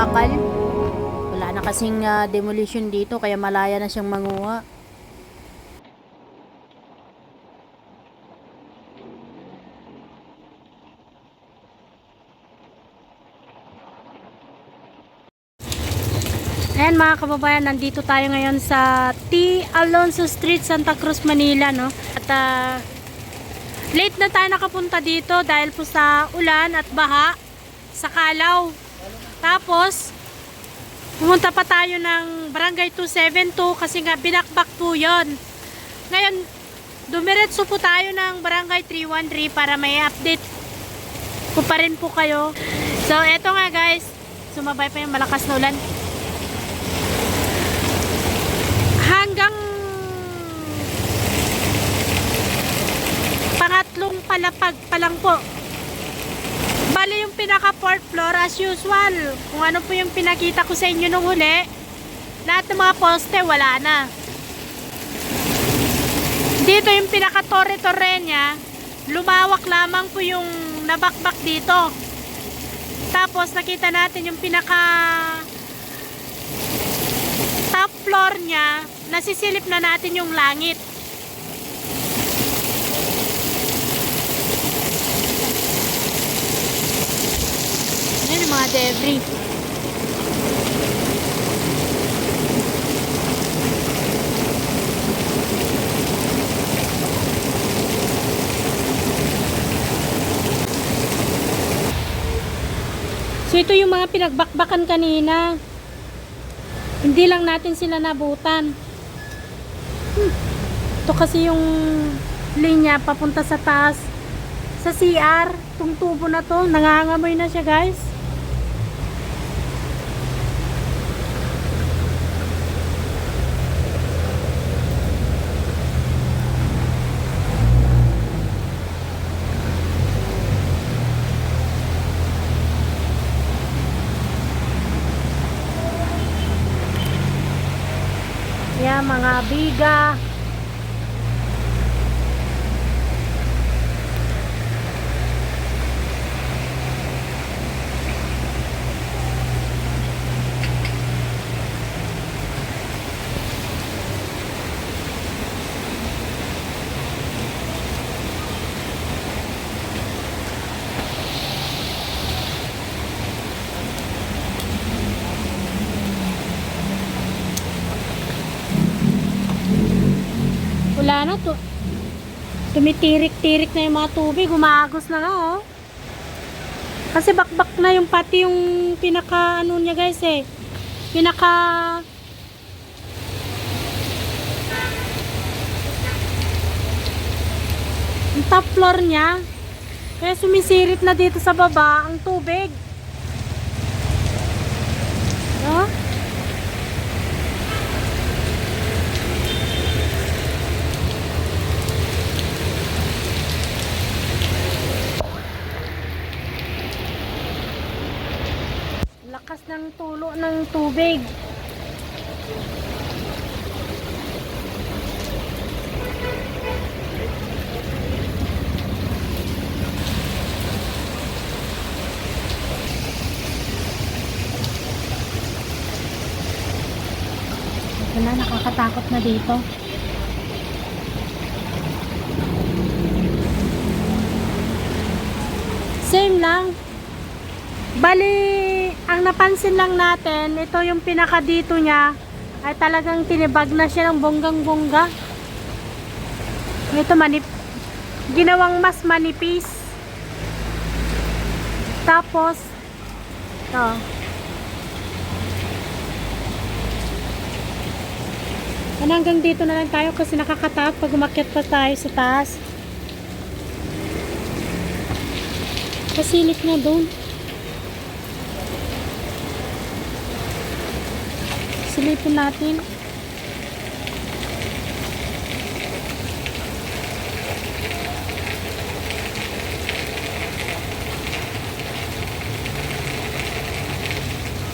bakal. Wala na kasing demolition dito kaya malaya na siyang manguha. Ayan mga kababayan, nandito tayo ngayon sa T. Alonso Street, Santa Cruz, Manila, no? At late na tayo nakapunta dito dahil po sa ulan at baha sa Kalaw. Tapos pumunta pa tayo ng Barangay 272 kasi nga binakbak po yun. Ngayon dumiretso po tayo ng Barangay 313 para may update ko pa rin po kayo. So eto nga guys, sumabay pa yung malakas na ulan. Hanggang pangatlong palapag pa lang po. Bali yung pinaka fourth floor as usual. Kung ano po yung pinakita ko sa inyo nung huli, lahat ng mga poste wala na. Dito yung pinaka torre-torre niya, lumawak lamang po yung nabakbak dito. Tapos nakita natin yung pinaka top floor niya, nasisilip na natin yung langit. Yan yung mga debris. So ito yung mga pinagbakbakan kanina. Hindi lang natin sila nabutan. Ito kasi yung linya papunta sa taas sa CR. Itong tubo na to, nangangamoy na siya guys. Yan, mga biga. Wala na to. Tumitirik-tirik na yung mga tubig. Umagos na nga oh. Kasi bakbak na yung pati yung pinaka ano niya guys eh. Pinaka yung top floor niya. Kaya sumisirit na dito sa baba ang tubig. Oh. Lakas ng tulo ng tubig. Ito na, nakakatakot na dito. Same lang. Bali, ang napansin lang natin, ito yung pinaka dito niya ay talagang tinibag na siya ng bonggang-bongga. Ito ginawang mas manipis. Tapos ito. Hanggang dito na lang tayo kasi nakakatakot pag umakyat pa tayo sa taas. Kasilip na doon. Silipin natin.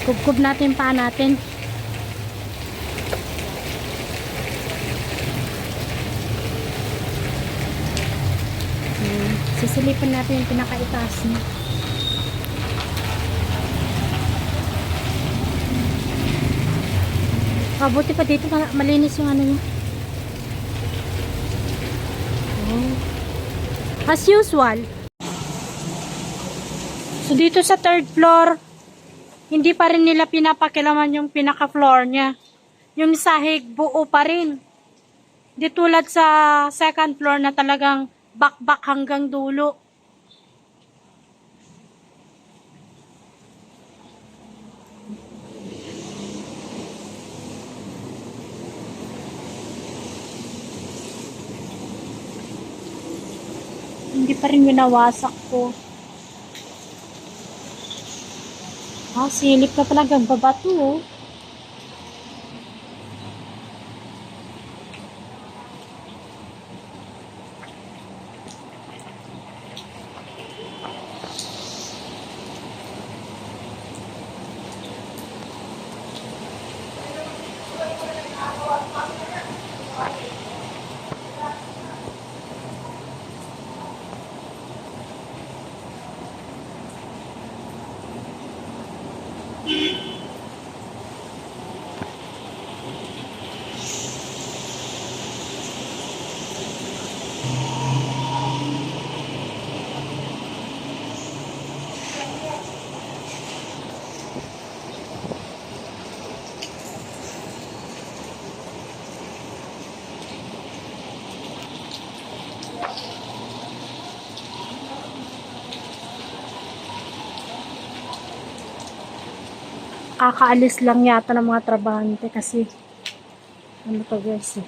Kubkub natin paa natin. Sisilipan natin yung pinakaitaas niya. Mabuti pa dito, malinis yung ano niya. Oh. As usual. So dito sa third floor, hindi pa rin nila pinapakilaman yung pinaka-floor niya. Yung sahig buo pa rin. Di tulad sa second floor na talagang bakbak hanggang dulo. Hindi pa rin winawasak ko. Silip na talagang babato, oh. Kakaalis lang yata ng mga trabahante kasi ano to guys eh.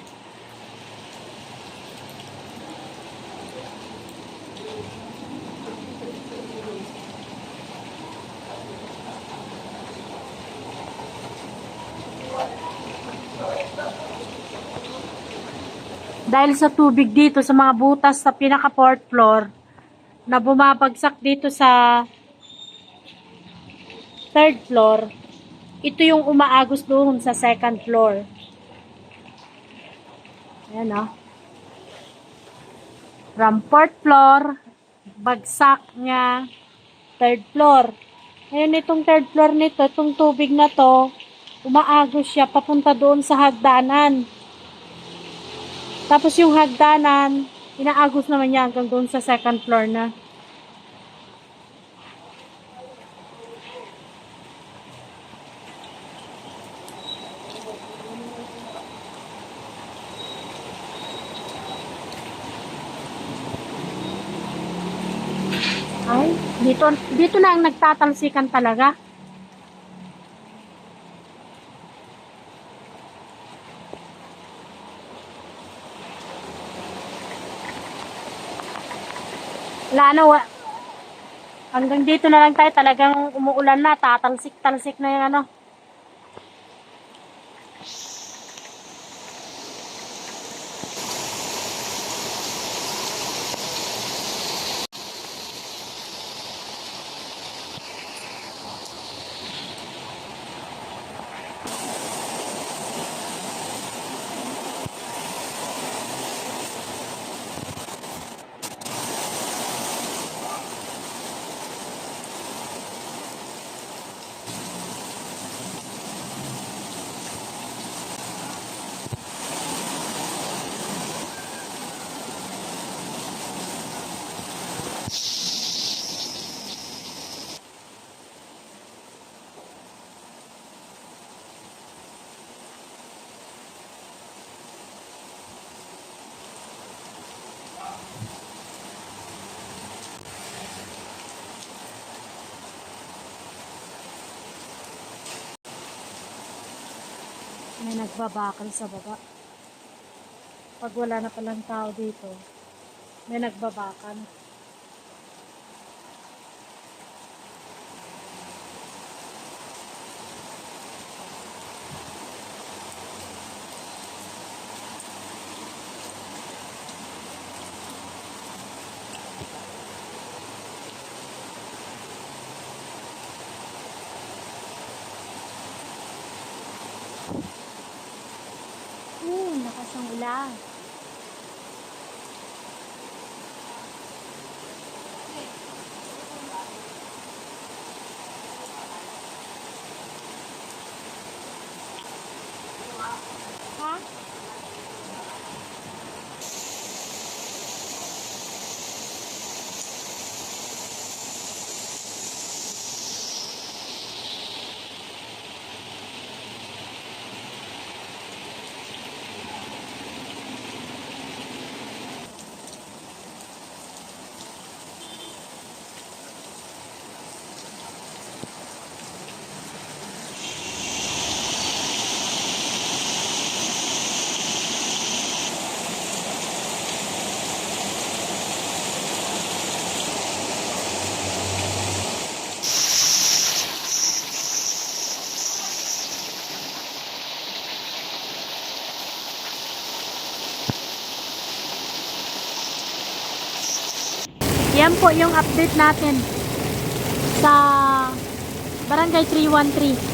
Dahil sa tubig dito sa mga butas sa pinaka fourth floor na bumabagsak dito sa third floor, ito yung umaagos doon sa second floor. Ayan o. From fourth floor, bagsak niya third floor. Ngayon itong third floor nito, itong tubig na to, umaagos siya papunta doon sa hagdanan. Tapos yung hagdanan, inaagos naman niya hanggang doon sa second floor na. Ay, dito na ang nagtatalsikan talaga. Wala na, hanggang dito na lang tayo, talagang umuulan na, tatalsik-talsik na yung ano. May nagbabakal sa baba. Pag wala na palang tao dito, may nagbabakal. Lakas ng ulan. Ha? Yan po yung update natin sa Barangay 313.